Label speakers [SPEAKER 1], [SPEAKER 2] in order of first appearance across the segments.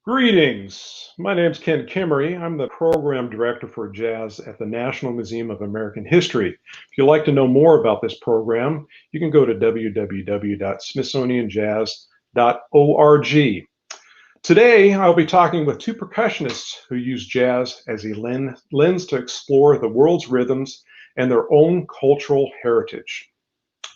[SPEAKER 1] Greetings. My name is Ken Kimmery. I'm the Program Director for Jazz at the National Museum of American History. If you'd like to know more about this program, you can go to www.smithsonianjazz.org. Today, I'll be talking with two percussionists who use jazz as a lens to explore the world's rhythms and their own cultural heritage.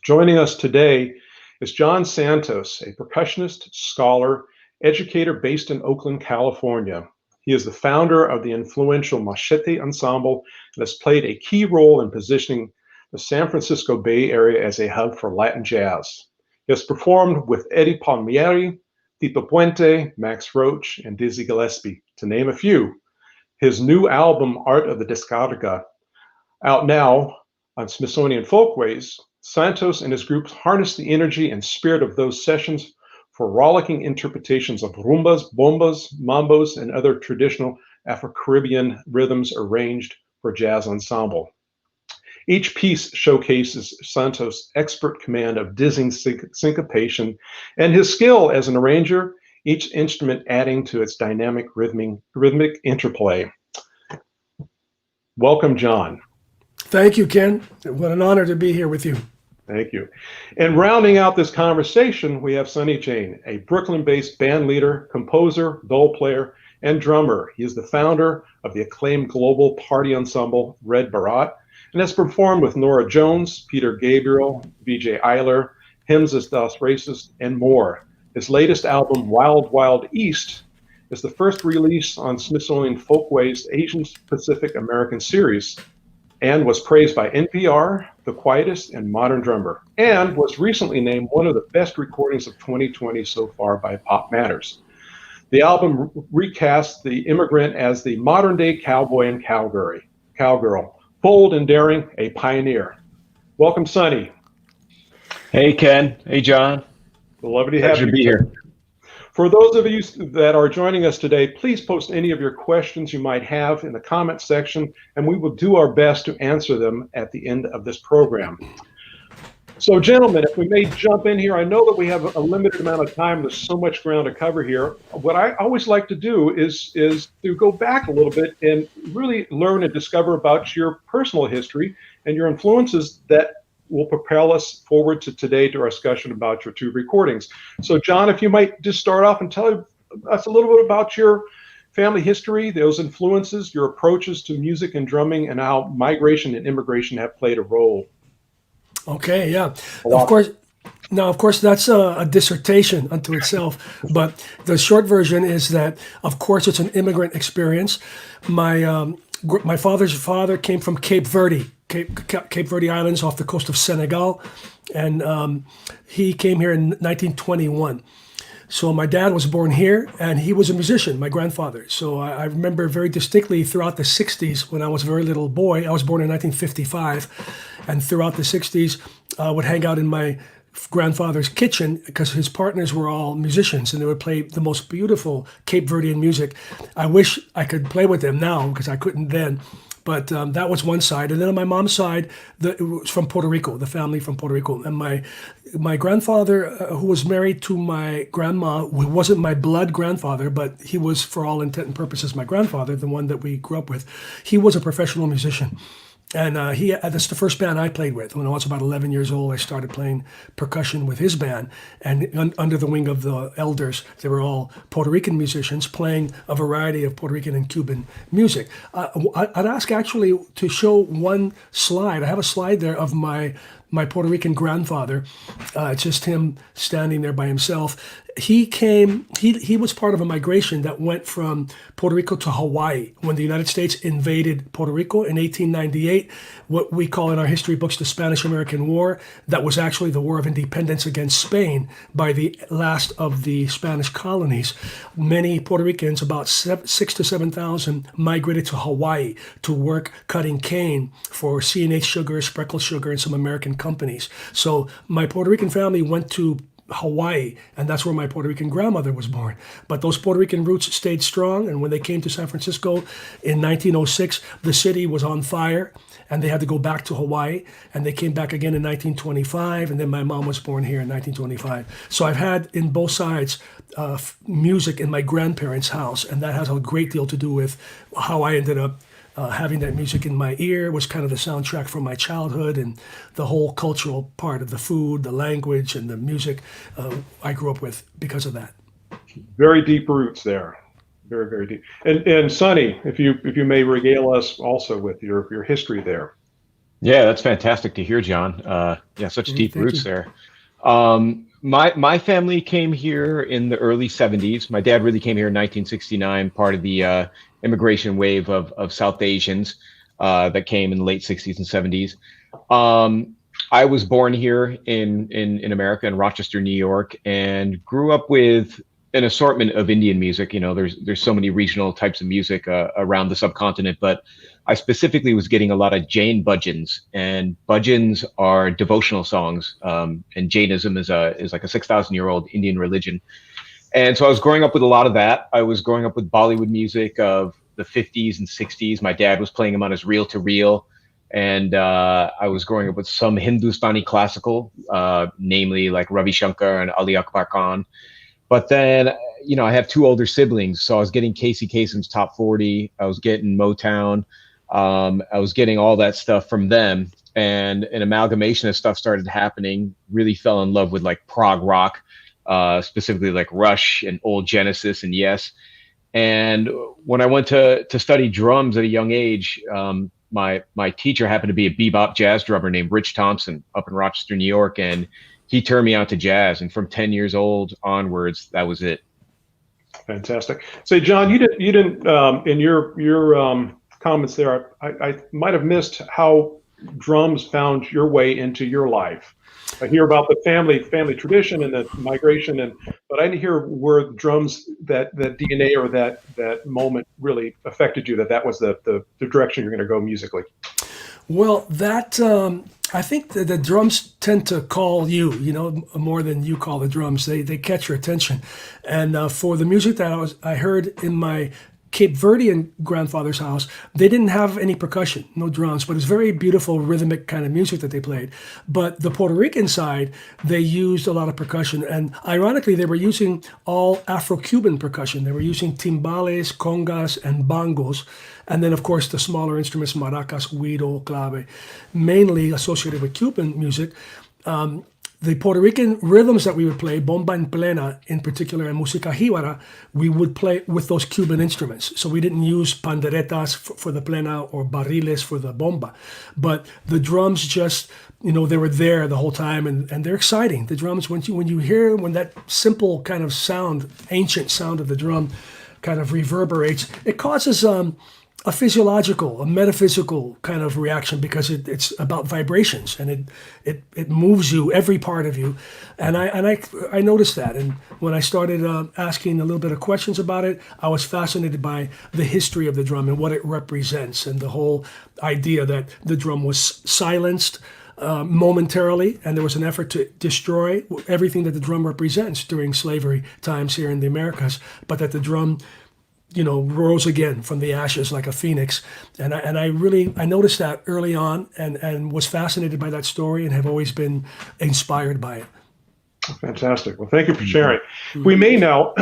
[SPEAKER 1] Joining us today is John Santos, a percussionist, scholar, educator based in Oakland, California. He is the founder of the influential Machete Ensemble and has played a key role in positioning the San Francisco Bay Area as a hub for Latin jazz. He has performed with Eddie Palmieri, Tito Puente, Max Roach, and Dizzy Gillespie, to name a few. His new album, Art of the Descarga, out now on Smithsonian Folkways, Santos and his group harness the energy and spirit of those sessions for rollicking interpretations of rumbas, bombas, mambos, and other traditional Afro-Caribbean rhythms arranged for jazz ensemble. Each piece showcases Santos' expert command of dizzying syncopation and his skill as an arranger, each instrument adding to its dynamic rhythmic interplay. Welcome, John.
[SPEAKER 2] Thank you, Ken. What an honor to be here with you.
[SPEAKER 1] Thank you. And rounding out this conversation, we have Sonny Jain, a Brooklyn-based band leader, composer, dole player, and drummer. He is the founder of the acclaimed global party ensemble Red Barat and has performed with Nora Jones, Peter Gabriel, Vijay Eiler, Hymns Das Races, and more. His latest album, Wild Wild East, is the first release on Smithsonian Folkways Asian Pacific American series, and was praised by NPR, The Quietest and Modern Drummer, and was recently named one of the best recordings of 2020 so far by Pop Matters. The album recasts the immigrant as the modern-day cowboy and cowgirl, bold and daring, a pioneer. Welcome, Sonny.
[SPEAKER 3] Hey, Ken. Hey, John.
[SPEAKER 1] Lovely to have you.
[SPEAKER 3] Pleasure to be here.
[SPEAKER 1] For those of you that are joining us today, please post any of your questions you might have in the comment section, and we will do our best to answer them at the end of this program. So, gentlemen, if we may jump in here, I know that we have a limited amount of time. There's so much ground to cover here. What I always like to do is to go back a little bit and really learn and discover about your personal history and your influences that will propel us forward to today to our discussion about your two recordings. So, John, if you might just start off and tell us a little bit about your family history, those influences, your approaches to music and drumming, and how migration and immigration have played a role.
[SPEAKER 2] Okay, yeah. Of course, that's a dissertation unto itself, but the short version is that, of course, it's an immigrant experience. My father's father came from Cape Verde Islands off the coast of Senegal, and he came here in 1921. So my dad was born here, and he was a musician, my grandfather. So I remember very distinctly throughout the 60s, when I was a very little boy, I was born in 1955, and throughout the 60s, I would hang out in my grandfather's kitchen because his partners were all musicians and they would play the most beautiful Cape Verdean music. I wish I could play with them now because I couldn't then. But that was one side. And then on my mom's side, it was from Puerto Rico, the family from Puerto Rico. And my grandfather, who was married to my grandma, who wasn't my blood grandfather, but he was, for all intent and purposes, my grandfather, the one that we grew up with. He was a professional musician. And that's the first band I played with. When I was about 11 years old, I started playing percussion with his band. And under the wing of the elders, they were all Puerto Rican musicians playing a variety of Puerto Rican and Cuban music. I'd ask actually to show one slide. I have a slide there of my Puerto Rican grandfather. It's just him standing there by himself. He was part of a migration that went from Puerto Rico to Hawaii when the United States invaded Puerto Rico in 1898, what we call in our history books the Spanish-American War. That was actually the War of Independence against Spain by the last of the Spanish colonies. Many Puerto Ricans, about 6,000 to 7,000, migrated to Hawaii to work cutting cane for C&H Sugar, Spreckle Sugar, and some American companies. So my Puerto Rican family went to Hawaii, and that's where my Puerto Rican grandmother was born. But those Puerto Rican roots stayed strong, and when they came to San Francisco in 1906, the city was on fire, and they had to go back to Hawaii, and they came back again in 1925, and then my mom was born here in 1925. So I've had, in both sides, music in my grandparents' house, and that has a great deal to do with how I ended up having that music in my ear. Was kind of the soundtrack from my childhood, and the whole cultural part of the food, the language, and the music I grew up with because of that.
[SPEAKER 1] Very deep roots there, very, very deep. And Sonny, if you may regale us also with your history there.
[SPEAKER 3] Yeah, that's fantastic to hear, John. Yeah, such deep roots there. My family came here in the early 70s. My dad really came here in 1969, part of the immigration wave of South Asians that came in the late 60s and 70s. I was born here in America, in Rochester, New York, and grew up with an assortment of Indian music. You know, there's so many regional types of music around the subcontinent, but I specifically was getting a lot of Jain bhajans, and bhajans are devotional songs. And Jainism is like a 6,000-year-old Indian religion. And so I was growing up with a lot of that. I was growing up with Bollywood music of the 50s and 60s. My dad was playing them on his reel-to-reel. And I was growing up with some Hindustani classical, namely like Ravi Shankar and Ali Akbar Khan. But then, you know, I have two older siblings. So I was getting Casey Kasem's Top 40. I was getting Motown. I was getting all that stuff from them. And an amalgamation of stuff started happening. Really fell in love with like prog rock. Specifically like Rush and old Genesis and Yes. And when I went to study drums at a young age, my teacher happened to be a bebop jazz drummer named Rich Thompson up in Rochester, New York, and he turned me on to jazz. And from 10 years old onwards, that was it.
[SPEAKER 1] Fantastic. Say, John, you didn't in your comments there. I might have missed how drums found your way into your life. I hear about the family tradition and the migration, but I didn't hear where the drums, that DNA or that moment really affected you. That was the direction you're going to go musically.
[SPEAKER 2] Well, that I think that the drums tend to call you, more than you call the drums. They catch your attention, and for the music that I heard in my Cape Verdean grandfather's house, they didn't have any percussion, no drums, but it's very beautiful rhythmic kind of music that they played. But the Puerto Rican side, they used a lot of percussion, and ironically, they were using all Afro-Cuban percussion. They were using timbales, congas, and bongos, and then of course the smaller instruments, maracas, güiro, clave, mainly associated with Cuban music. The Puerto Rican rhythms that we would play, bomba en plena in particular, and música jíbara, we would play with those Cuban instruments. So we didn't use panderetas for the plena or barriles for the bomba. But the drums just, they were there the whole time, and they're exciting. The drums, when you hear that simple kind of sound, ancient sound of the drum kind of reverberates, it causes a physiological, a metaphysical kind of reaction because it's about vibrations, and it moves you, every part of you, and I noticed that. And when I started asking a little bit of questions about it, I was fascinated by the history of the drum and what it represents, and the whole idea that the drum was silenced momentarily, and there was an effort to destroy everything that the drum represents during slavery times here in the Americas, but that the drum, rose again from the ashes like a phoenix. And I noticed that early on, and was fascinated by that story, and have always been inspired by it.
[SPEAKER 1] Fantastic. Well, thank you for sharing. We may now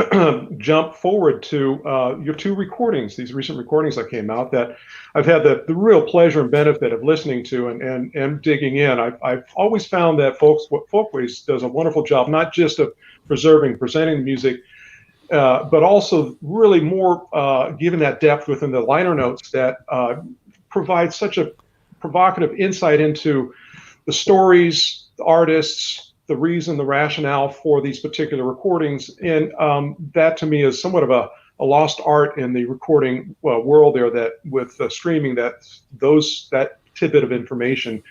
[SPEAKER 1] jump forward to your two recordings, these recent recordings that came out that I've had the real pleasure and benefit of listening to and digging in. I've always found that Folkways does a wonderful job, not just of preserving, presenting the music, but also really more giving that depth within the liner notes that provide such a provocative insight into the stories, the artists, the reason, the rationale for these particular recordings. And that to me is somewhat of a lost art in the recording world there, that with streaming, that tidbit of information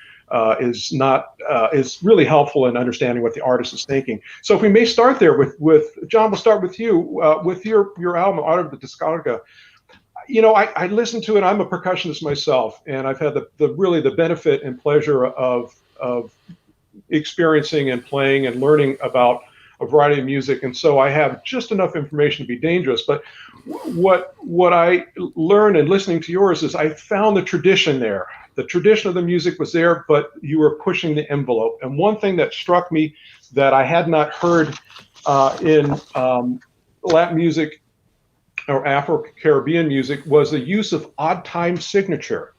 [SPEAKER 1] is really helpful in understanding what the artist is thinking. So if we may start there with John, we'll start with you, with your album, Out of the Discoteca. I listened to it. I'm a percussionist myself, and I've had the benefit and pleasure of experiencing and playing and learning about a variety of music, and so I have just enough information to be dangerous. But what I learned in listening to yours is I found the tradition there. The tradition of the music was there, but you were pushing the envelope. And one thing that struck me that I had not heard in Latin music or Afro-Caribbean music was the use of odd time signature.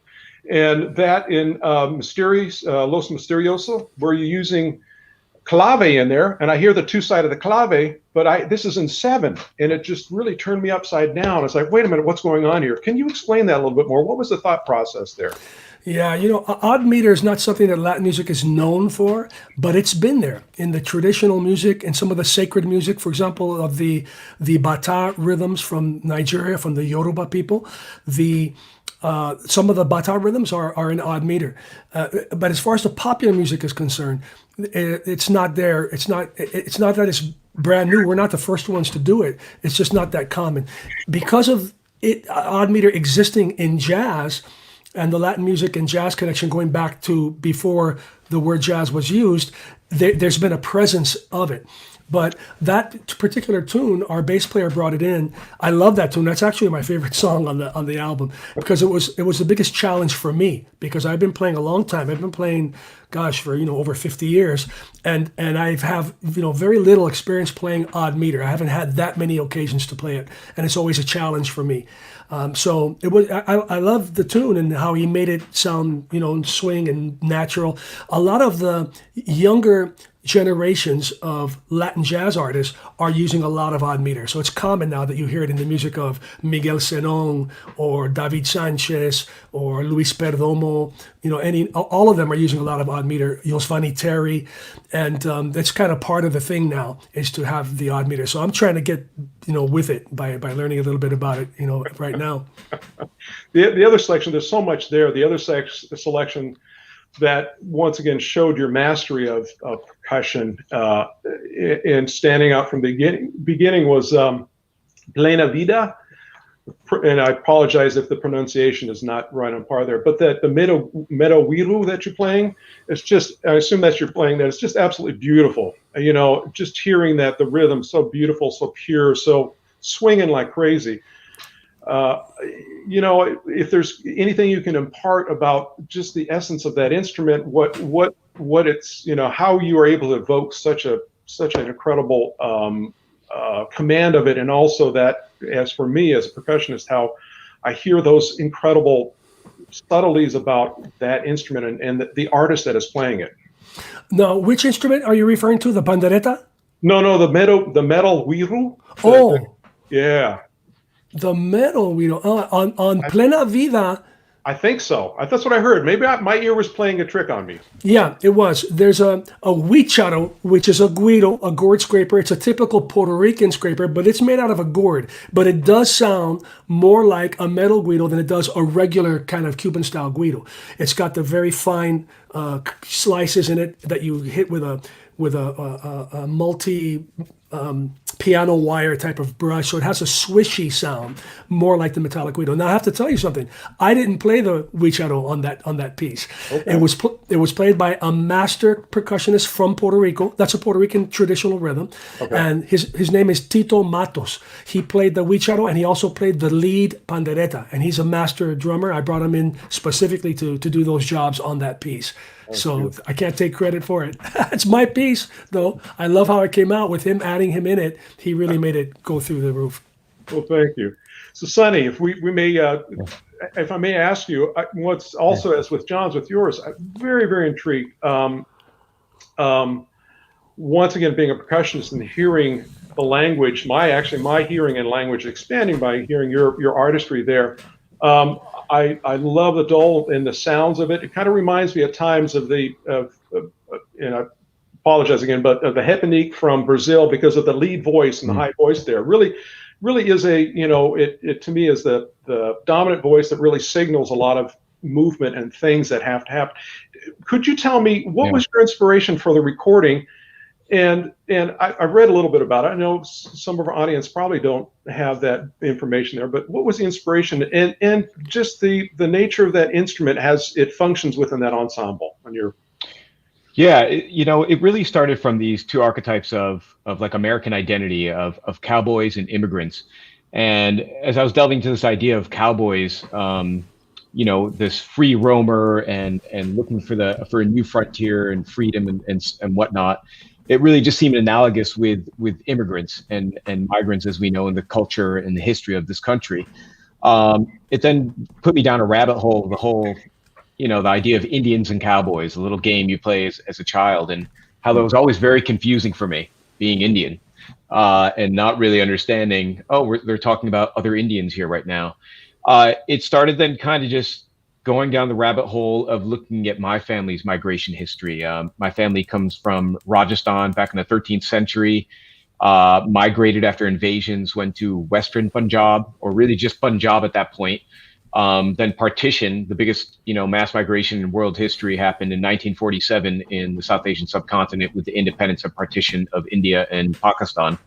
[SPEAKER 1] And that in Los Misteriosos, where you're using clave in there, and I hear the two-sided of the clave, but this is in 7, and it just really turned me upside down. It's like, wait a minute, what's going on here? Can you explain that a little bit more? What was the thought process there?
[SPEAKER 2] Yeah, odd meter is not something that Latin music is known for, but it's been there in the traditional music and some of the sacred music, for example, of the Bata rhythms from Nigeria, from the Yoruba people. Some of the Bata rhythms are in odd meter, but as far as the popular music is concerned, it's not there. It's not that it's brand new. We're not the first ones to do it. It's just not that common, because of it. Odd meter existing in jazz, and the Latin music and jazz connection going back to before the word jazz was used. There's been a presence of it. But that particular tune, our bass player brought it in. I love that tune. That's actually my favorite song on the album, because it was the biggest challenge for me, because I've been playing a long time. I've been playing, for over 50 years, and I have very little experience playing odd meter. I haven't had that many occasions to play it, and it's always a challenge for me. So it was. I love the tune and how he made it sound, swing and natural. A lot of the younger generations of Latin jazz artists are using a lot of odd meter. So it's common now that you hear it in the music of Miguel Senón or David Sanchez or Luis Perdomo. All of them are using a lot of odd meter. Yosvani Terry, and that's kind of part of the thing now, is to have the odd meter. So I'm trying to get with it by learning a little bit about it right now.
[SPEAKER 1] The other selection, there's so much there. The other selection that once again showed your mastery of percussion and standing out from the beginning was Plena Vida. And I apologize if the pronunciation is not right on par there, but that the Medo Wiru that you're playing, it's just, I assume that you're playing that, it's just absolutely beautiful. Just hearing that, the rhythm, so beautiful, so pure, so swinging like crazy. If there's anything you can impart about just the essence of that instrument, what it's, how you are able to evoke such an incredible command of it, and also that, as for me as a percussionist, how I hear those incredible subtleties about that instrument and the artist that is playing it.
[SPEAKER 2] Now, which instrument are you referring to? The pandereta?
[SPEAKER 1] No, the metal wiru.
[SPEAKER 2] Oh,
[SPEAKER 1] yeah.
[SPEAKER 2] The metal wheel on Plena Vida.
[SPEAKER 1] I think so. That's what I heard. Maybe my ear was playing a trick on me.
[SPEAKER 2] Yeah, it was. There's a huicharo, which is a guiro, a gourd scraper. It's a typical Puerto Rican scraper, but it's made out of a gourd. But it does sound more like a metal guiro than it does a regular kind of Cuban-style guiro. It's got the very fine slices in it that you hit with a multi piano wire type of brush, so it has a swishy sound, more like the metallic guido. Now I have to tell you something. I didn't play the huicharo on that piece.
[SPEAKER 1] Okay.
[SPEAKER 2] It was played by a master percussionist from Puerto Rico. That's a Puerto Rican traditional rhythm,
[SPEAKER 1] Okay.
[SPEAKER 2] and his name is Tito Matos. He played the huicharo and he also played the lead pandereta, and he's a master drummer. I brought him in specifically to do those jobs on that piece. So I can't take credit for it. It's my piece, though. I love how it came out with him adding him in it. He really made it go through the roof.
[SPEAKER 1] Well, thank you. So, Sonny, if we may, if I may ask you, what's also as with John's, with yours, I'm very, very intrigued. Once again, being a percussionist and hearing the language, my hearing and language expanding by hearing your artistry there. I love the dole and the sounds of it. It kind of reminds me at times of and I apologize again, but of the Repenique from Brazil, because of the lead voice and the high voice there. Really is it to me is the dominant voice that really signals a lot of movement and things that have to happen. Could you tell me what was your inspiration for the recording? And I read a little bit about it. I know some of our audience probably don't have that information there, but what was the inspiration and just the nature of that instrument as it functions within that ensemble on your?
[SPEAKER 3] Yeah, it really started from these two archetypes of like American identity of cowboys and immigrants. And as I was delving into this idea of cowboys, this free roamer and looking for a new frontier and freedom and whatnot, it really just seemed analogous with immigrants and migrants, as we know, in the culture and the history of this country. It then put me down a rabbit hole, the whole, the idea of Indians and cowboys, a little game you play as a child, and how that was always very confusing for me, being Indian, and not really understanding, they're talking about other Indians here right now. It started then kind of just going down the rabbit hole of looking at my family's migration history. My family comes from Rajasthan back in the 13th century, migrated after invasions, went to Western Punjab, or really just Punjab at that point. Then partition, the biggest, mass migration in world history, happened in 1947 in the South Asian subcontinent with the independence of partition of India and Pakistan.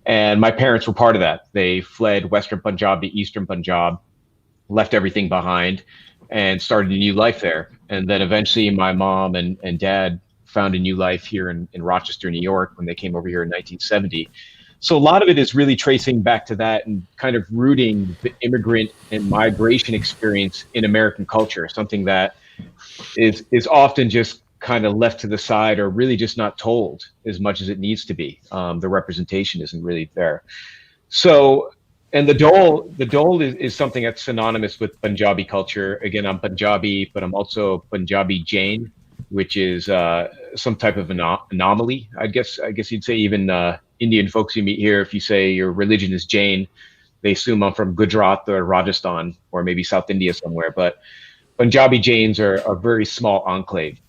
[SPEAKER 3] And my parents were part of that. They fled Western Punjab to Eastern Punjab, left everything behind, and started a new life there. And then eventually my mom and dad found a new life here in Rochester, New York, when they came over here in 1970. So a lot of it is really tracing back to that and kind of rooting the immigrant and migration experience in American culture, something that is often just kind of left to the side or really just not told as much as it needs to be. The representation isn't really there. So, and the dole is something that's synonymous with Punjabi culture. Again, I'm Punjabi, but I'm also Punjabi Jain, which is some type of anomaly. I guess you'd say. Even Indian folks you meet here, if you say your religion is Jain, they assume I'm from Gujarat or Rajasthan or maybe South India somewhere. But Punjabi Jains are a very small enclave.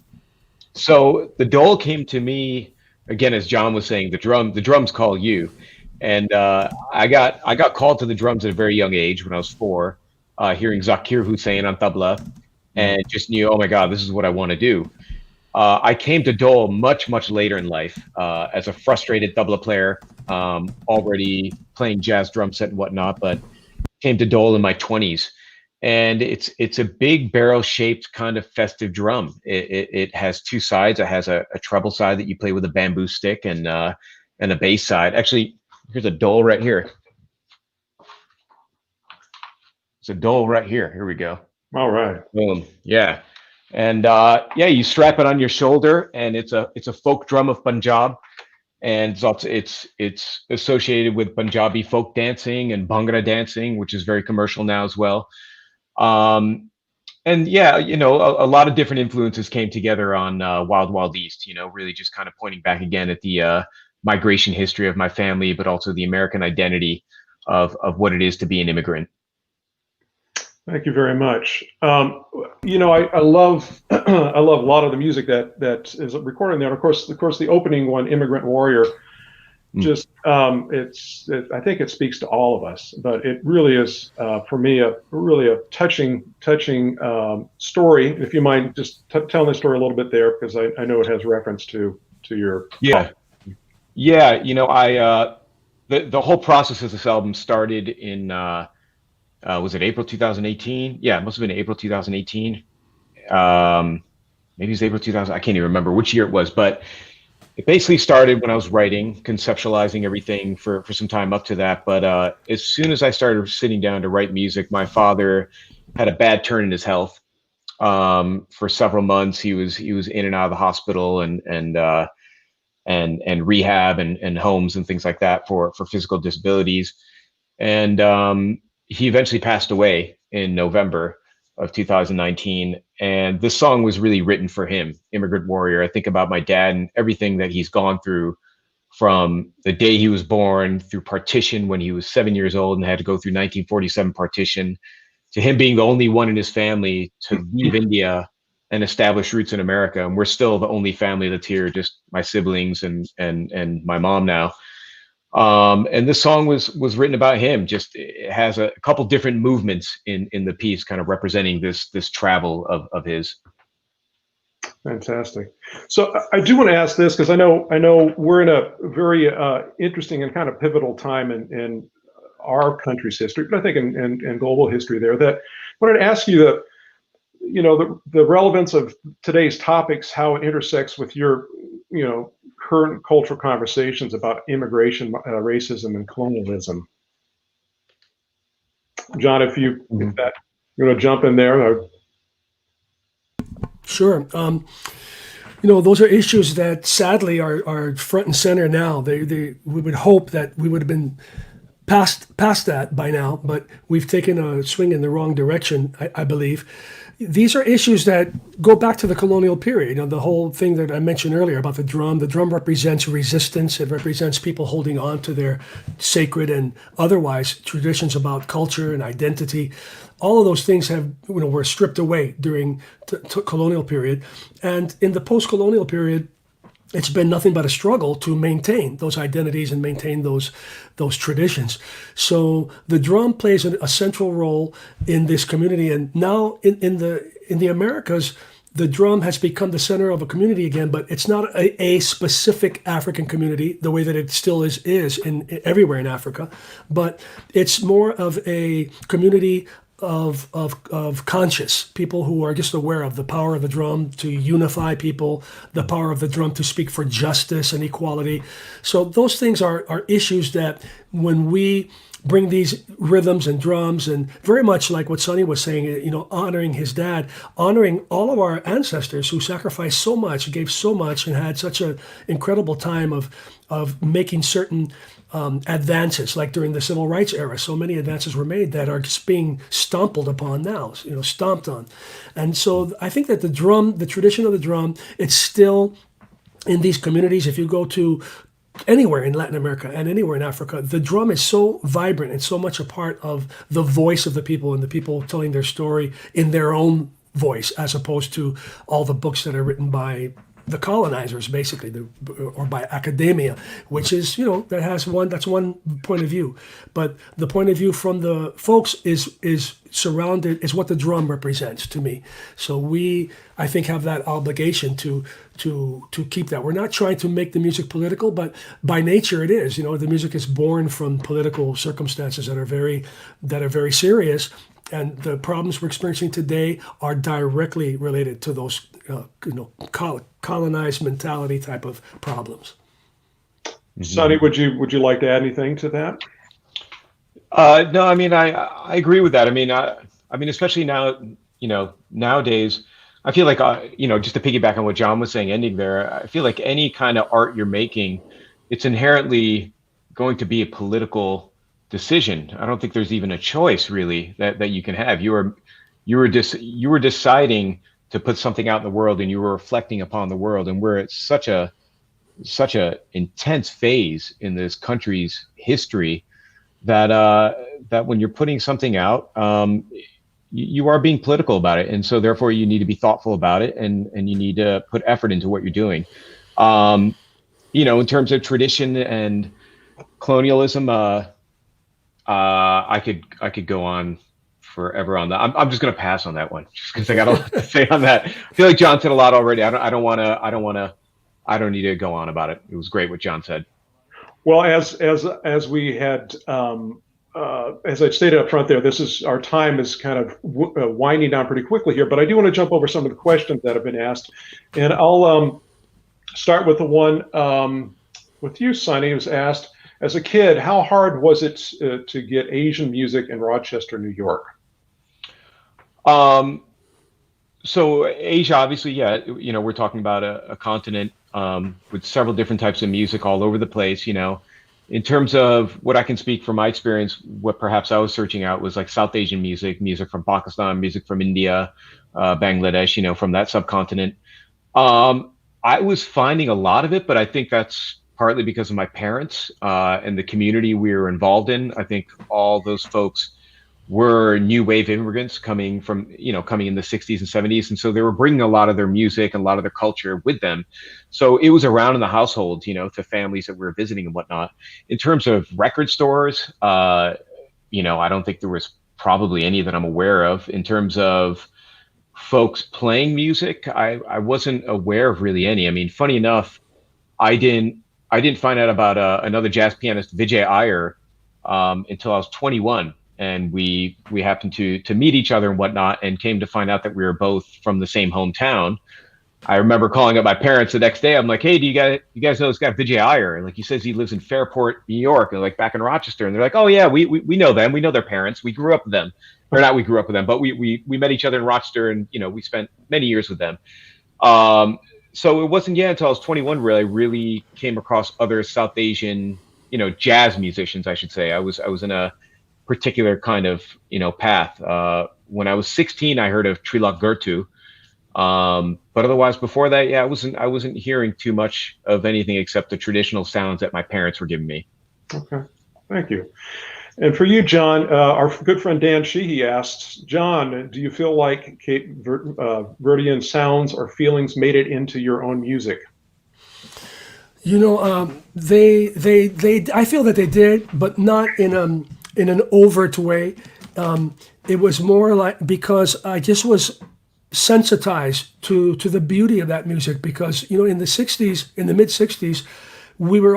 [SPEAKER 3] So the dole came to me, again, as John was saying, the drums call you. And I got called to the drums at a very young age when I was 4, hearing Zakir Hussain on tabla, and just knew, oh my God, this is what I want to do. I came to dole much, much later in life as a frustrated tabla player, already playing jazz drum set and whatnot, but came to dole in my 20s. And it's a big barrel-shaped kind of festive drum. It has two sides. It has a treble side that you play with a bamboo stick and a bass side. Actually, here's a dole right here. It's a dole right here. Here we go.
[SPEAKER 1] All right.
[SPEAKER 3] Boom. Yeah. And you strap it on your shoulder, and it's a folk drum of Punjab, and it's associated with Punjabi folk dancing and Bhangra dancing, which is very commercial now as well. And yeah, a lot of different influences came together on Wild Wild East. Really just kind of pointing back again at the migration history of my family, but also the American identity of what it is to be an immigrant.
[SPEAKER 1] Thank you very much. I love I love a lot of the music that is recorded there. Of course, the opening one, "Immigrant Warrior," just I think it speaks to all of us. But it really is for me a touching story. If you mind just telling the story a little bit there, because I know it has reference to your.
[SPEAKER 3] Yeah. Yeah, I the whole process of this album started in was it April 2018? Yeah, it must have been April 2018. Um, maybe it was April 2000. I can't even remember which year it was, but it basically started when I was writing, conceptualizing everything for some time up to that. But as soon as I started sitting down to write music, my father had a bad turn in his health. For several months, he was in and out of the hospital and rehab and homes and things like that for physical disabilities. And he eventually passed away in November of 2019. And this song was really written for him, Immigrant Warrior. I think about my dad and everything that he's gone through from the day he was born through partition when he was 7 years old and had to go through 1947 partition to him being the only one in his family to leave India and establish roots in America. And we're still the only family that's here, just my siblings and my mom now. And this song was written about him. Just it has a couple different movements in the piece, kind of representing this travel of his.
[SPEAKER 1] Fantastic. So I do want to ask this because I know we're in a very interesting and kind of pivotal time in our country's history, but I think in global history there. That I wanted to ask you that the relevance of today's topics, how it intersects with your current cultural conversations about immigration, racism, and colonialism. John, if you want to jump in there.
[SPEAKER 2] Sure. Those are issues that sadly are front and center now. We would hope that we would have been past that by now, but we've taken a swing in the wrong direction, I believe. These are issues that go back to the colonial period. The whole thing that I mentioned earlier about the drum. The drum represents resistance. It represents people holding on to their sacred and otherwise traditions about culture and identity. All of those things were stripped away during the colonial period, and in the post-colonial period, it's been nothing but a struggle to maintain those identities and maintain those traditions. So the drum plays a central role in this community, and now in the Americas, the drum has become the center of a community again. But it's not a specific African community the way that it still is in everywhere in Africa, but it's more of a community of conscious people who are just aware of the power of the drum to unify people, the power of the drum to speak for justice and equality. So those things are issues that when we bring these rhythms and drums, and very much like what Sonny was saying, honoring his dad, honoring all of our ancestors who sacrificed so much, gave so much, and had such an incredible time of making certain advances, like during the civil rights era. So many advances were made that are just being stomped upon now, stomped on. And so I think that the tradition of the drum, it's still in these communities. If you go to anywhere in Latin America and anywhere in Africa, the drum is so vibrant and so much a part of the voice of the people and the people telling their story in their own voice, as opposed to all the books that are written by the colonizers, basically, or by academia, which is, that's one point of view. But the point of view from the folks is what the drum represents to me. So I think, have that obligation to keep that. We're not trying to make the music political, but by nature it is. The music is born from political circumstances that are very serious. And the problems we're experiencing today are directly related to those, colonized mentality type of problems.
[SPEAKER 1] Sonny, would you like to add anything to that?
[SPEAKER 3] No, I mean, I agree with that. I mean, especially now, nowadays, I feel like, just to piggyback on what John was saying, ending there, I feel like any kind of art you're making, it's inherently going to be a political decision. I don't think there's even a choice really that you can have. You were deciding to put something out in the world, and you were reflecting upon the world. And we're at such a intense phase in this country's history that when you're putting something out, you are being political about it, and so therefore you need to be thoughtful about it, and you need to put effort into what you're doing. In terms of tradition and colonialism, I could go on forever on that. I'm just going to pass on that one, just because I got a lot to say on that. I feel like John said a lot already. I don't need to go on about it. It was great what John said.
[SPEAKER 1] Well, as we had, as I stated up front there, this is our time is kind of winding down pretty quickly here. But I do want to jump over some of the questions that have been asked, and I'll start with the one with you, Sonny, who's asked, as a kid, how hard was it to get Asian music in Rochester, New York?
[SPEAKER 3] So Asia, obviously, yeah, we're talking about a continent with several different types of music all over the place. In terms of what I can speak from my experience, what perhaps I was searching out was like South Asian music, music from Pakistan, music from India, Bangladesh, from that subcontinent. I was finding a lot of it, but I think that's partly because of my parents and the community we were involved in. I think all those folks were new wave immigrants coming in the 60s and 70s. And so they were bringing a lot of their music and a lot of their culture with them. So it was around in the household, to families that we were visiting and whatnot. In terms of record stores, I don't think there was probably any that I'm aware of. In terms of folks playing music, I wasn't aware of really any. I mean, funny enough, I didn't find out about another jazz pianist, Vijay Iyer, until I was 21. And we happened to meet each other and whatnot, and came to find out that we were both from the same hometown. I remember calling up my parents the next day. I'm like, "Hey, do you guys know this guy Vijay Iyer?" And like, he says he lives in Fairport, New York, and like back in Rochester. And they're like, "Oh yeah, we know them. We know their parents. We grew up with them, or not we grew up with them, but we met each other in Rochester, and we spent many years with them." So it wasn't until I was 21 where I really came across other South Asian, jazz musicians, I should say. I was in a particular kind of path. When I was 16, I heard of Trilok Gurtu, but otherwise before that, yeah, I wasn't hearing too much of anything except the traditional sounds that my parents were giving me.
[SPEAKER 1] Okay, thank you. And for you, John, our good friend Dan Sheehy asks, John, do you feel like Cape Verdean sounds or feelings made it into your own music?
[SPEAKER 2] I feel that they did, but not in an overt way. It was more like because I just was sensitized to the beauty of that music. Because in the mid '60s,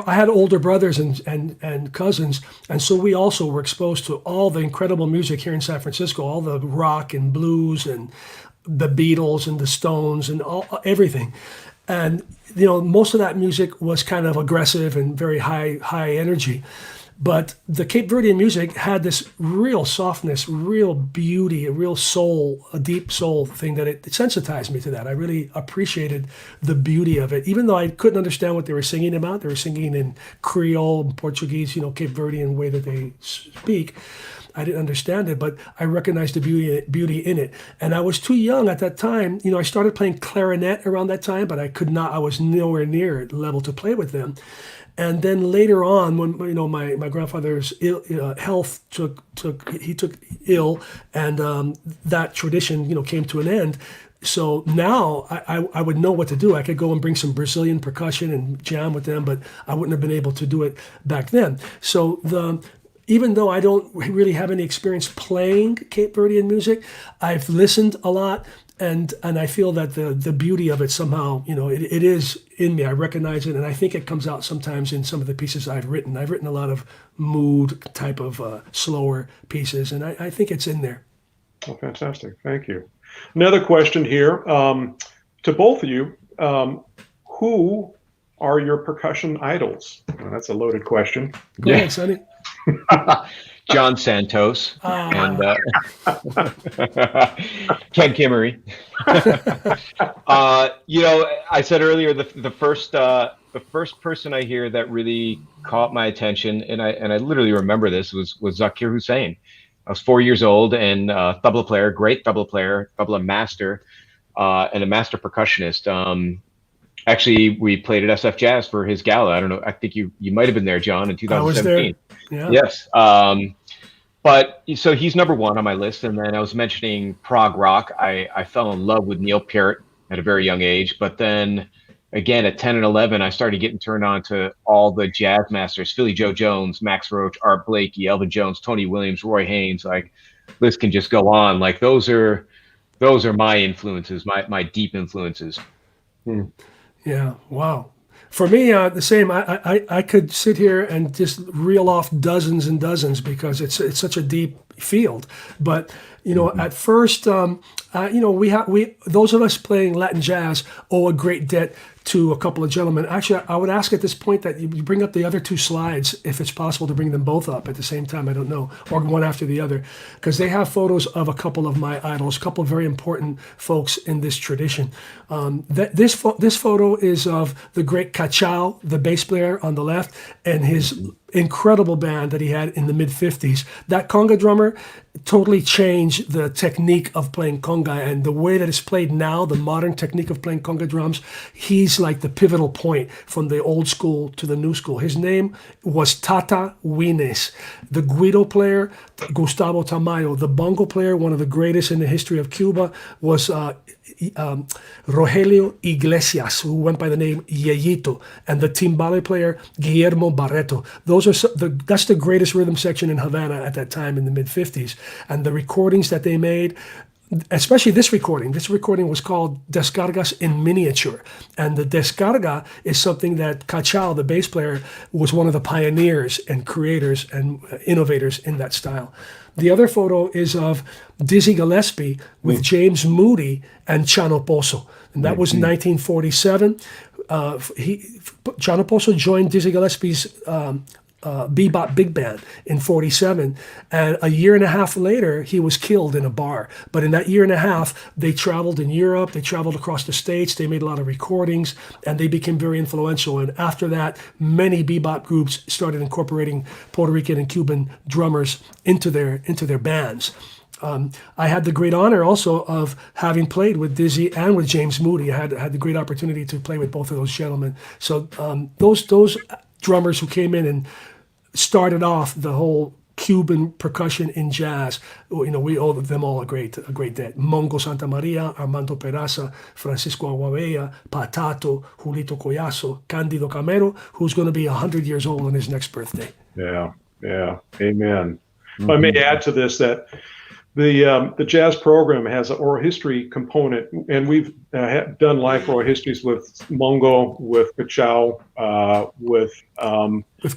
[SPEAKER 2] I had older brothers and cousins, and so we also were exposed to all the incredible music here in San Francisco, all the rock and blues and the Beatles and the Stones and everything. And most of that music was kind of aggressive and very high energy. But the Cape Verdean music had this real softness, real beauty, a real soul, a deep soul thing that it sensitized me to that. I really appreciated the beauty of it, even though I couldn't understand what they were singing about. They were singing in Creole, Portuguese, Cape Verdean way that they speak. I didn't understand it, but I recognized the beauty in it. And I was too young at that time. I started playing clarinet around that time, but I was nowhere near level to play with them. And then later on, when my grandfather's health took ill, and that tradition came to an end. So now I would know what to do. I could go and bring some Brazilian percussion and jam with them, but I wouldn't have been able to do it back then. So even though I don't really have any experience playing Cape Verdean music, I've listened a lot. And I feel that the beauty of it somehow, it is in me. I recognize it, and I think it comes out sometimes in some of the pieces I've written. I've written a lot of mood type of slower pieces, and I think it's in there.
[SPEAKER 1] Oh, fantastic. Thank you. Another question here to both of you. Who are your percussion idols? Well, that's a loaded question.
[SPEAKER 2] Go ahead, Sonny.
[SPEAKER 3] John Santos and Ken Kimmery. I said earlier the first person I hear that really caught my attention, and I literally remember this was Zakir Hussain. I was 4 years old, and tabla player, great tabla player, tabla master, and a master percussionist. Actually, we played at SF Jazz for his gala. I don't know. I think you might have been there, John, in 2017.
[SPEAKER 2] I was there. Yeah.
[SPEAKER 3] Yes. But so he's number one on my list. And then I was mentioning prog rock. I fell in love with Neil Peart at a very young age. But then again, at 10 and 11, I started getting turned on to all the jazz masters, Philly Joe Jones, Max Roach, Art Blakey, Elvin Jones, Tony Williams, Roy Haynes. Like, list can just go on. Like, those are my influences, my deep influences.
[SPEAKER 2] Yeah. Wow. For me, the same. I could sit here and just reel off dozens and dozens because it's such a deep field. But at first, we those of us playing Latin jazz owe a great debt to a couple of gentlemen. Actually, I would ask at this point that you bring up the other two slides, if it's possible to bring them both up at the same time. I don't know, or one after the other, because they have photos of a couple of my idols, a couple of very important folks in this tradition. This photo is of the great Cachao, the bass player on the left, and his incredible band that he had in the mid-50s. That conga drummer totally changed the technique of playing conga, and the way that it's played now, the modern technique of playing conga drums, he's like the pivotal point from the old school to the new school. His name was Tata Wines. The guido player, Gustavo Tamayo. The bongo player, one of the greatest in the history of Cuba, was Rogelio Iglesias, who went by the name Yeyito, and the timbale player Guillermo Barreto. That's the greatest rhythm section in Havana at that time in the mid-50s. And the recordings that they made, especially this recording was called Descargas in Miniature. And the Descarga is something that Cachao, the bass player, was one of the pioneers and creators and innovators in that style. The other photo is of Dizzy Gillespie with James Moody and Chano Pozo. And that was 1947. Chano Pozo joined Dizzy Gillespie's bebop big band in 47, and a year and a half later he was killed in a bar. But in that year and a half they traveled in Europe, they traveled across the States, they made a lot of recordings, and they became very influential. And after that, many bebop groups started incorporating Puerto Rican and Cuban drummers into their bands. I had the great honor also of having played with Dizzy and with James Moody. I had the great opportunity to play with both of those gentlemen. So those drummers who came in and started off the whole Cuban percussion in jazz, we owe them all a great debt. Mongo Santamaria, Armando Peraza, Francisco Aguabella, Patato, Julito Collazo, Candido Camero, who's going to be 100 years old on his next birthday.
[SPEAKER 1] Yeah, amen. Mm-hmm. I may add to this that the jazz program has an oral history component, and we've done live oral histories with Mongo, with Cachao, with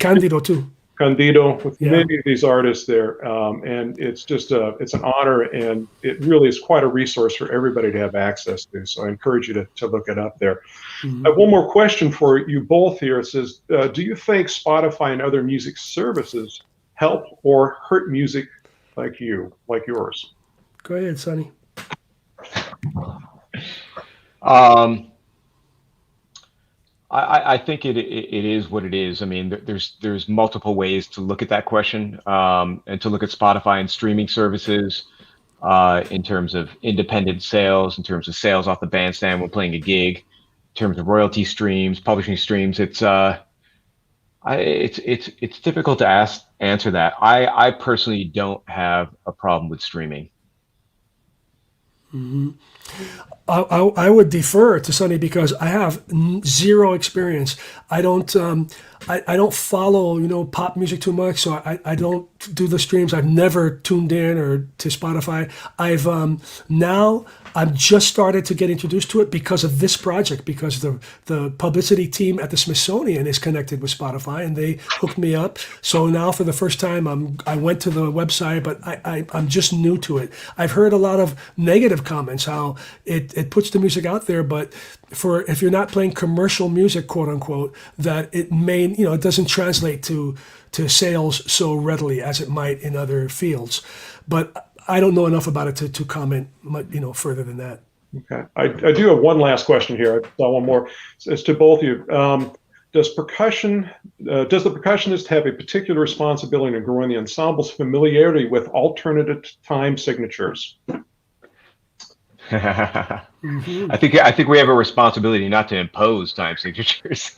[SPEAKER 2] Candido too.
[SPEAKER 1] Candido, with many of these artists there, and it's just it's an honor, and it really is quite a resource for everybody to have access to. So I encourage you to look it up there. Mm-hmm. I have one more question for you both here. It says, do you think Spotify and other music services help or hurt music like yours?
[SPEAKER 2] Go ahead, Sonny.
[SPEAKER 3] I think it is what it is. I mean, there's multiple ways to look at that question, and to look at Spotify and streaming services in terms of independent sales, in terms of sales off the bandstand when playing a gig, in terms of royalty streams, publishing streams. It's difficult to answer that. I personally don't have a problem with streaming.
[SPEAKER 2] Mm-hmm. I would defer to Sonny because I have zero experience. I don't follow pop music too much, so I don't do the streams. I've never tuned in or to Spotify. I've just started to get introduced to it because of this project, because the publicity team at the Smithsonian is connected with Spotify, and they hooked me up. So now for the first time, I went to the website, but I'm just new to it. I've heard a lot of negative comments, how it puts the music out there, but if you're not playing commercial music, quote unquote, that it may, it doesn't translate to sales so readily as it might in other fields. But I don't know enough about it to comment, further than that.
[SPEAKER 1] Okay, I do have one last question here. I saw one more. It's to both of you. Does the percussionist have a particular responsibility in growing the ensemble's familiarity with alternative time signatures?
[SPEAKER 3] Mm-hmm. I think we have a responsibility not to impose time signatures.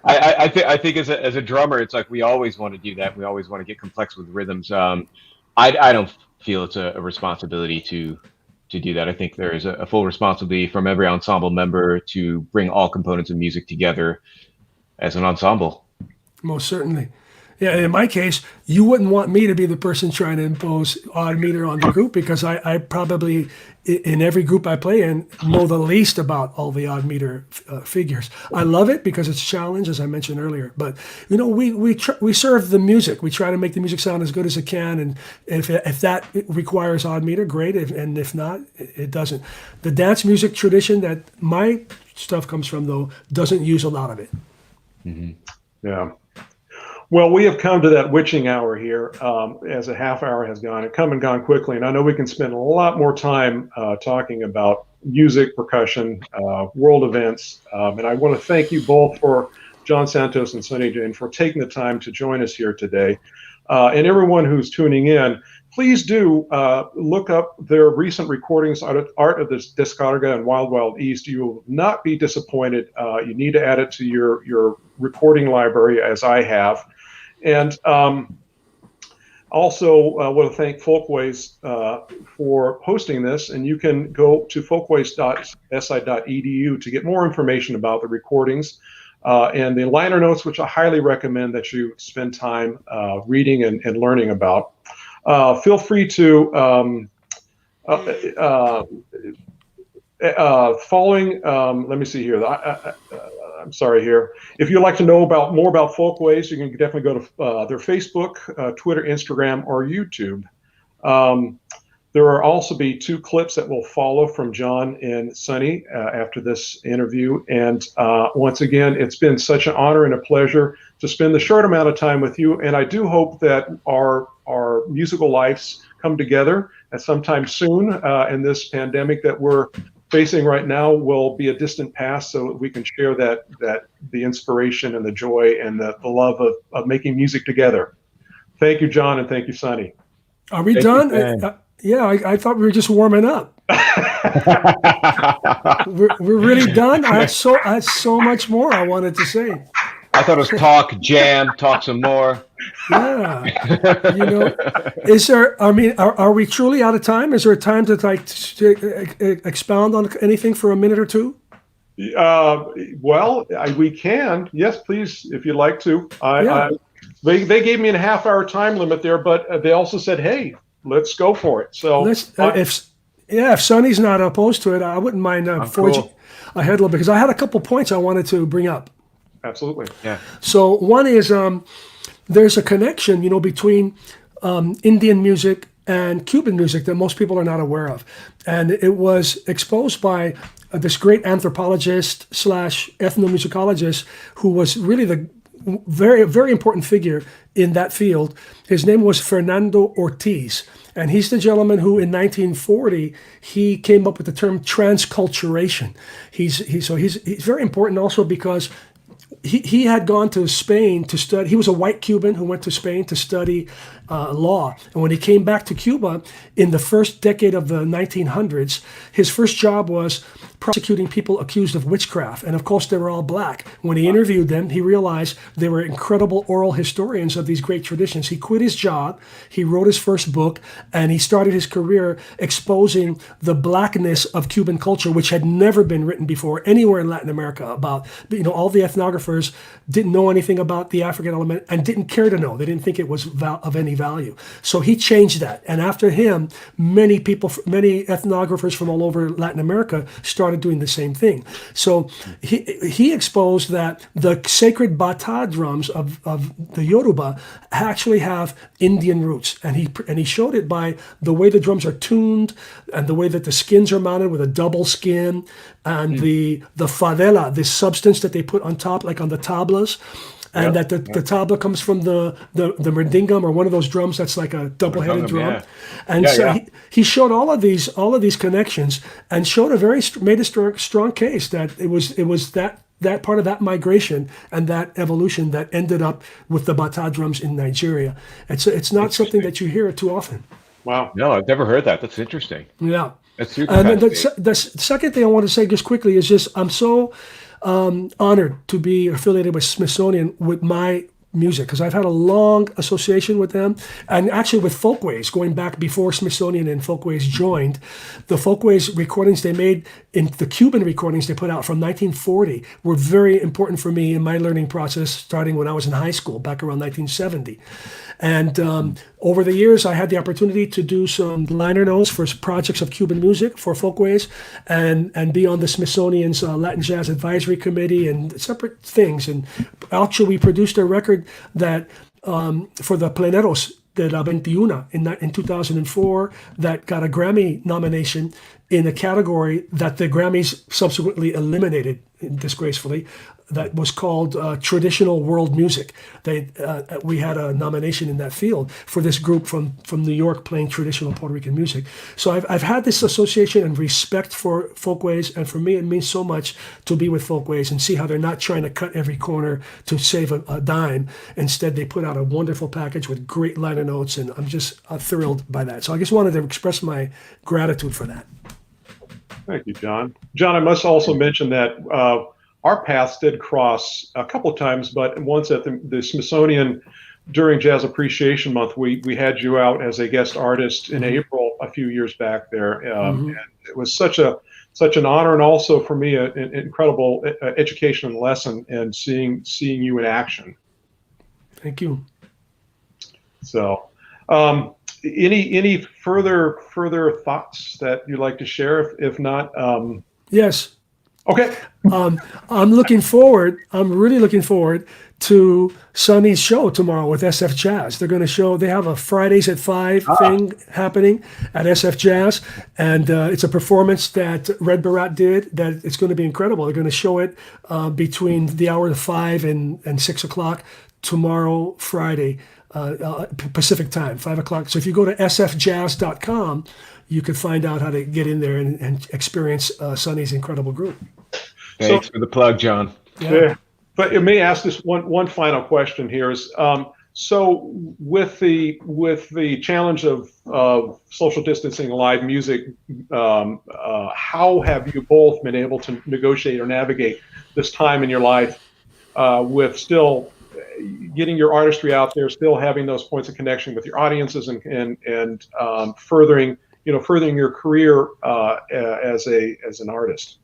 [SPEAKER 3] I think as a drummer, it's like we always want to do that. We always want to get complex with rhythms. I don't feel it's a responsibility to do that. I think there is a full responsibility from every ensemble member to bring all components of music together as an ensemble.
[SPEAKER 2] Most certainly. Yeah, in my case, you wouldn't want me to be the person trying to impose odd meter on the group because I probably, in every group I play in, know the least about all the odd meter figures. I love it because it's a challenge, as I mentioned earlier. But we serve the music. We try to make the music sound as good as it can, and if that requires odd meter, great. And if not, it doesn't. The dance music tradition that my stuff comes from, though, doesn't use a lot of it.
[SPEAKER 1] Mm-hmm. Yeah. Well, we have come to that witching hour here as a half hour has gone. It come and gone quickly, and I know we can spend a lot more time talking about music, percussion, world events. And I want to thank you both for John Santos and Sonny Jain for taking the time to join us here today. And everyone who's tuning in, please do look up their recent recordings, Art of the Descarga and Wild Wild East. You will not be disappointed. You need to add it to your recording library, as I have. And also want to thank Folkways for hosting this. And you can go to folkways.si.edu to get more information about the recordings and the liner notes, which I highly recommend that you spend time reading and learning about. Feel free to following. Let me see here. I'm sorry here. If you'd like to know more about Folkways, you can definitely go to their Facebook, Twitter, Instagram, or YouTube. There will also be 2 clips that will follow from John and Sonny after this interview. And once again, it's been such an honor and a pleasure to spend the short amount of time with you. And I do hope that our musical lives come together at sometime soon. And this pandemic that we're facing right now will be a distant past, so we can share that the inspiration and the joy and the love of making music together. Thank you, John, and thank you, Sonny.
[SPEAKER 2] Are we done? Yeah, I thought we were just warming up. we're really done. I had so much more I wanted to say.
[SPEAKER 3] I thought it was talk, jam, talk some more.
[SPEAKER 2] Yeah. Is there, are we truly out of time? Is there a time to expound on anything for a minute or two?
[SPEAKER 1] Well, we can. Yes, please, if you'd like to. They gave me a half-hour time limit there, but they also said, hey, let's go for it. So
[SPEAKER 2] if Sonny's not opposed to it, I wouldn't mind forging ahead a little bit, because I had a couple points I wanted to bring up.
[SPEAKER 1] Absolutely. Yeah.
[SPEAKER 2] So one is there's a connection, between Indian music and Cuban music that most people are not aware of. And it was exposed by this great anthropologist / ethnomusicologist who was really the very, very important figure in that field. His name was Fernando Ortiz. And he's the gentleman who, in 1940, he came up with the term transculturation. He's very important also because he had gone to Spain to study. He was a white Cuban who went to Spain to study law. And when he came back to Cuba in the first decade of the 1900s, his first job was prosecuting people accused of witchcraft. And of course, they were all black. When he interviewed them, he realized they were incredible oral historians of these great traditions. He quit his job, he wrote his first book, and he started his career exposing the blackness of Cuban culture, which had never been written before anywhere in Latin America about. All the ethnographers didn't know anything about the African element and didn't care to know. They didn't think it was of any value. So he changed that. And after him, many ethnographers from all over Latin America started doing the same thing. So he exposed that the sacred bata drums of the Yoruba actually have Indian roots. And he showed it by the way the drums are tuned and the way that the skins are mounted with a double skin and the fadela, this substance that they put on top, like on the tablas. And that the tabla comes from the merdingum, or one of those drums that's like a double-headed drum. Yeah. And he showed all of these connections and made a strong case that it was that part of that migration and that evolution that ended up with the bata drums in Nigeria. It's not something that you hear too often.
[SPEAKER 1] Wow.
[SPEAKER 3] No, I've never heard that. That's interesting.
[SPEAKER 2] Yeah.
[SPEAKER 3] That's super.
[SPEAKER 2] And then the second thing I want to say just quickly is just I'm so honored to be affiliated with Smithsonian with my music, because I've had a long association with them, and actually with Folkways, going back before Smithsonian and Folkways joined. The Folkways recordings they made, in the Cuban recordings they put out from 1940, were very important for me in my learning process, starting when I was in high school back around 1970. And over the years, I had the opportunity to do some liner notes for projects of Cuban music for Folkways, and be on the Smithsonian's Latin Jazz Advisory Committee and separate things. And actually, we produced a record that for the Pleneros de la 21 in 2004 that got a Grammy nomination in a category that the Grammys subsequently eliminated disgracefully, that was called traditional world music. We had a nomination in that field for this group from New York playing traditional Puerto Rican music. So I've had this association and respect for Folkways, and for me it means so much to be with Folkways and see how they're not trying to cut every corner to save a dime. Instead, they put out a wonderful package with great liner notes, and I'm just thrilled by that. So I just wanted to express my gratitude for that.
[SPEAKER 1] Thank you, John. John, I must also mention that our paths did cross a couple of times, but once at the Smithsonian during Jazz Appreciation Month, we had you out as a guest artist in April a few years back there. And it was such an honor, and also for me an incredible education and lesson, and seeing you in action.
[SPEAKER 2] Thank you.
[SPEAKER 1] So, any further thoughts that you'd like to share? If not,
[SPEAKER 2] yes.
[SPEAKER 1] Okay.
[SPEAKER 2] I'm really looking forward to Sonny's show tomorrow with SF Jazz. They're going to show, they have a Fridays at 5 thing happening at SF Jazz, and it's a performance that Red Barat did that it's going to be incredible. They're going to show it between the hour of 5 and 6 o'clock tomorrow, Friday, Pacific time, 5 o'clock. So if you go to sfjazz.com, you can find out how to get in there and experience Sonny's incredible group.
[SPEAKER 3] Thanks for the plug, John.
[SPEAKER 1] Yeah. But let me ask this one final question here is, so with the challenge of social distancing and live music, how have you both been able to negotiate or navigate this time in your life with still getting your artistry out there, still having those points of connection with your audiences, and furthering your career as an artist?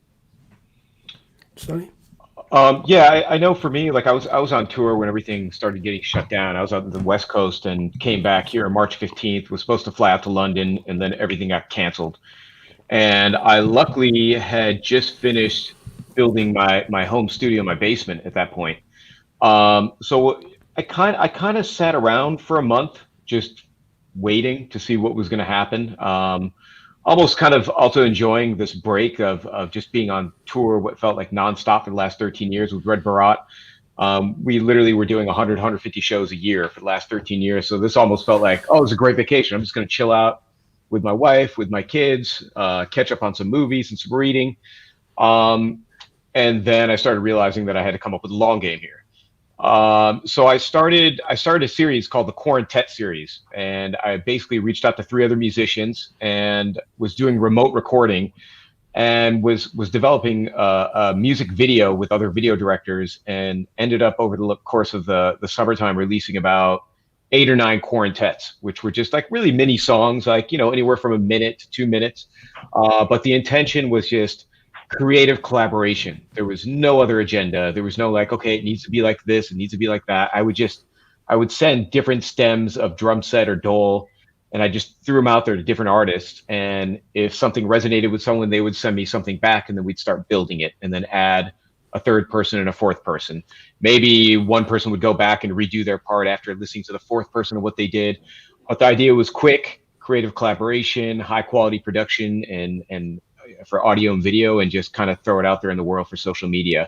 [SPEAKER 2] Sonny?
[SPEAKER 3] Yeah, I know for me, like I was on tour when everything started getting shut down. I was out on the West Coast and came back here on March 15th, was supposed to fly out to London, and then everything got canceled. And I luckily had just finished building my home studio in my basement at that point. So I kind of sat around for a month just waiting to see what was going to happen. Almost kind of also enjoying this break of just being on tour, what felt like nonstop for the last 13 years with Red Barat. We literally were doing 100, 150 shows a year for the last 13 years. So this almost felt like, oh, it was a great vacation. I'm just going to chill out with my wife, with my kids, catch up on some movies and some reading. And then I started realizing that I had to come up with a long game here. So I started a series called the Quartet series, and I basically reached out to 3 other musicians and was doing remote recording, and was developing a music video with other video directors, and ended up over the course of the summertime releasing about 8 or 9 quartets, which were just like really mini songs, like, anywhere from a minute to 2 minutes. But the intention was just creative collaboration. There was no other agenda. There was no like, okay, it needs to be like this, it needs to be like that. I would send different stems of drum set or dole, and I just threw them out there to different artists. And if something resonated with someone, they would send me something back, and then we'd start building it, and then add a 3rd person and a 4th person. Maybe one person would go back and redo their part after listening to the 4th person of what they did. But the idea was quick, creative collaboration, high quality production, and for audio and video, and just kind of throw it out there in the world for social media.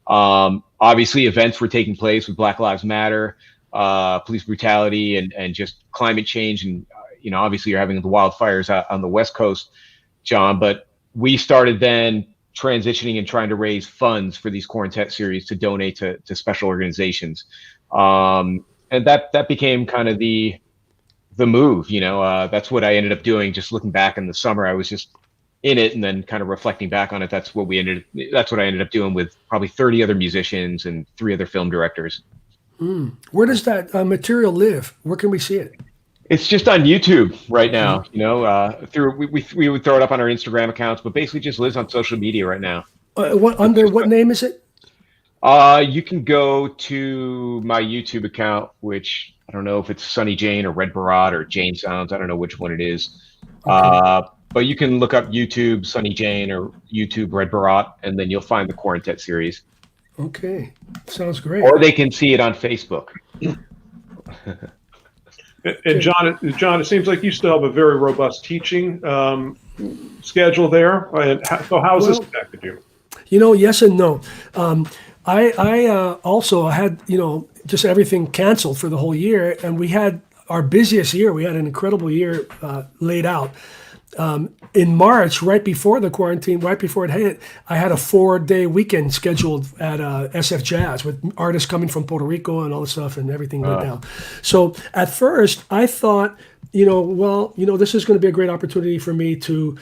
[SPEAKER 3] Obviously, events were taking place with Black Lives Matter, police brutality, and just climate change. And, obviously you're having the wildfires out on the West Coast, John, but we started then transitioning and trying to raise funds for these quartet series to donate to special organizations. And that became kind of the move, that's what I ended up doing. Just looking back in the summer, I was just in it, and then kind of reflecting back on it, that's what I ended up doing with probably 30 other musicians and 3 other film directors.
[SPEAKER 2] Where does that material live? Where can we see it?
[SPEAKER 3] It's just on YouTube right now.
[SPEAKER 2] Mm-hmm.
[SPEAKER 3] Through we would throw it up on our Instagram accounts, but basically just lives on social media right now.
[SPEAKER 2] What
[SPEAKER 3] It's
[SPEAKER 2] under
[SPEAKER 3] just
[SPEAKER 2] what name is it?
[SPEAKER 3] you can go to my YouTube account, which I don't know if it's Sunny Jane or Red Barat or Jane Sounds. I don't know which one it is.
[SPEAKER 2] Okay.
[SPEAKER 3] But you can look up YouTube Sunny Jane or YouTube Red Barat, and then you'll find the Quartet series.
[SPEAKER 2] Okay. Sounds great.
[SPEAKER 3] Or they can see it on Facebook.
[SPEAKER 1] And John, it seems like you still have a very robust teaching schedule there. And so how has this affected you?
[SPEAKER 2] Yes and no. I also had, just everything canceled for the whole year, and we had our busiest year. We had an incredible year laid out. In March, right before the quarantine, right before it hit, I had a 4-day weekend scheduled at SF Jazz with artists coming from Puerto Rico and all this stuff, and everything went down. So at first, I thought, this is going to be a great opportunity for me to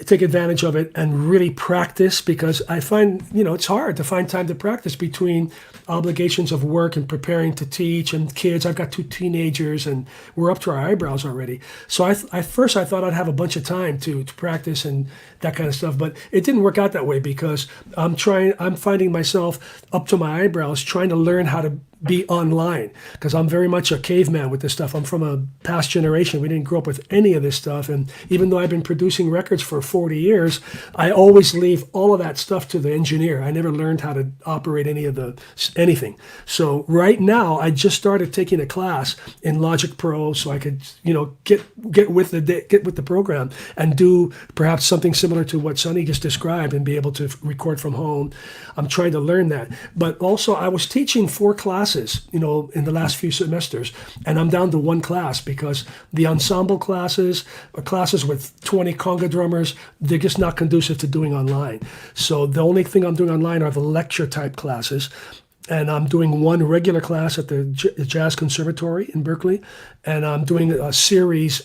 [SPEAKER 2] take advantage of it and really practice, because I find, it's hard to find time to practice between obligations of work and preparing to teach and kids. I've got 2 teenagers and we're up to our eyebrows already. So at first I thought I'd have a bunch of time to practice and that kind of stuff, but it didn't work out that way, because I'm finding myself up to my eyebrows trying to learn how to be online, because I'm very much a caveman with this stuff. I'm from a past generation. We didn't grow up with any of this stuff. And even though I've been producing records for 40 years, I always leave all of that stuff to the engineer. I never learned how to operate anything. So right now, I just started taking a class in Logic Pro so I could, get with the program and do perhaps something similar to what Sonny just described and be able to record from home. I'm trying to learn that. But also I was teaching 4 classes, in the last few semesters, and I'm down to 1 class because the ensemble classes or classes with 20 conga drummers, they're just not conducive to doing online. So the only thing I'm doing online are the lecture type classes. And I'm doing 1 regular class at the Jazz Conservatory in Berkeley, and I'm doing a series,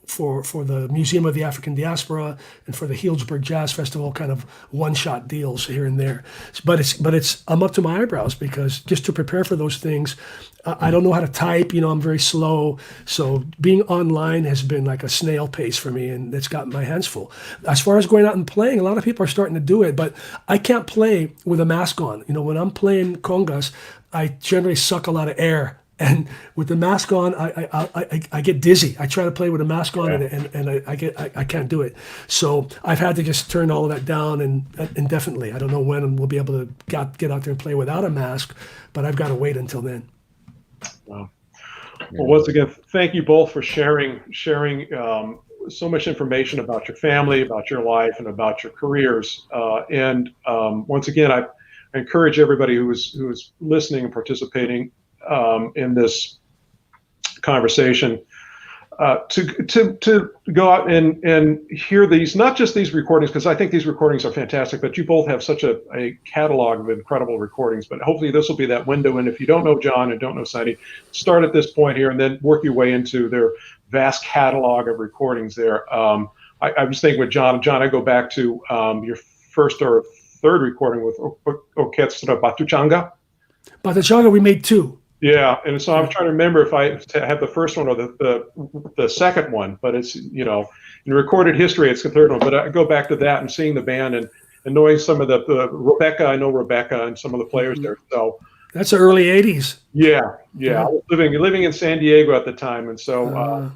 [SPEAKER 2] for the Museum of the African Diaspora and for the Healdsburg Jazz Festival, kind of one-shot deals here and there. But I'm up to my eyebrows, because just to prepare for those things, I don't know how to type. I'm very slow. So being online has been like a snail pace for me, and it's gotten my hands full. As far as going out and playing, a lot of people are starting to do it, but I can't play with a mask on. When I'm playing congas, I generally suck a lot of air. And with the mask on, I get dizzy. I try to play with a mask on, and I can't do it. So I've had to just turn all of that down and indefinitely. I don't know when we'll be able to get out there and play without a mask, but I've got to wait until then.
[SPEAKER 1] Wow. Well, once again, thank you both for sharing so much information about your family, about your life, and about your careers. Once again, I encourage everybody who is listening and participating in this conversation to go out and hear these, not just these recordings, because I think these recordings are fantastic, but you both have such a catalog of incredible recordings. But hopefully this will be that window. And if you don't know John and don't know Sonny, start at this point here and then work your way into their vast catalog of recordings there. I was thinking with John, I go back to your first or third recording with Orchestra Batuchanga.
[SPEAKER 2] Batuchanga, we made 2.
[SPEAKER 1] Yeah, and so I'm trying to remember if I have the first one or the second one, but it's, in recorded history, it's the third one. But I go back to that and seeing the band and knowing some of the Rebecca, I know Rebecca and some of the players there. So
[SPEAKER 2] that's the early 80s.
[SPEAKER 1] Yeah. I was living in San Diego at the time, and so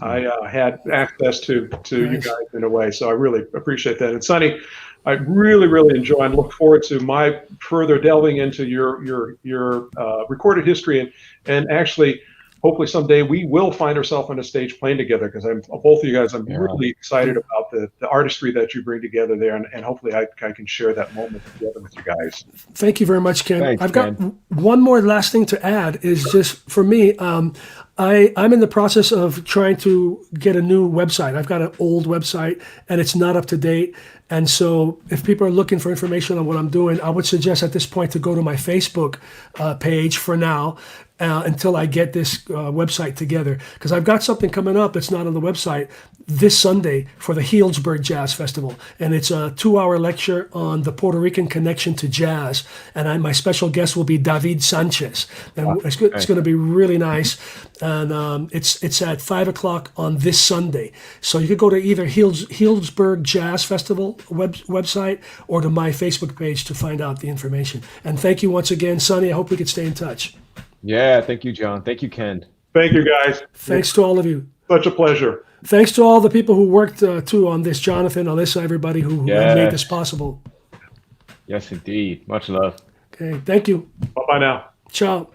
[SPEAKER 1] I had access to nice. You guys in a way. So I really appreciate that. And Sonny, I really, really enjoy and look forward to my further delving into your recorded history and actually, hopefully someday we will find ourselves on a stage playing together, because both of you guys, I'm really excited about the artistry that you bring together there, and hopefully I can share that moment together with you guys.
[SPEAKER 2] Thank you very much, Ken.
[SPEAKER 3] Thanks,
[SPEAKER 2] I've got
[SPEAKER 3] Ken.
[SPEAKER 2] one more last thing to add is just for me, I'm in the process of trying to get a new website. I've got an old website and it's not up to date. And so if people are looking for information on what I'm doing, I would suggest at this point to go to my Facebook page for now. until I get this website together, because I've got something coming up that's not on the website this Sunday for the Healdsburg Jazz Festival, and it's a 2-hour lecture on the Puerto Rican connection to jazz, and my special guest will be David Sanchez, and it's going to be really nice, and it's at 5 o'clock on this Sunday. So you could go to either Healdsburg Jazz Festival website or to my Facebook page to find out the information. And thank you once again, Sonny. I hope we could stay in touch.
[SPEAKER 3] Yeah, thank you, John. Thank you, Ken.
[SPEAKER 1] Thank you, guys.
[SPEAKER 2] Thanks to all of you.
[SPEAKER 1] Such a pleasure.
[SPEAKER 2] Thanks to all the people who worked too on this, Jonathan, Alyssa, everybody who made this possible.
[SPEAKER 3] Yes, indeed. Much love.
[SPEAKER 2] Okay, thank you.
[SPEAKER 1] Bye-bye now.
[SPEAKER 2] Ciao.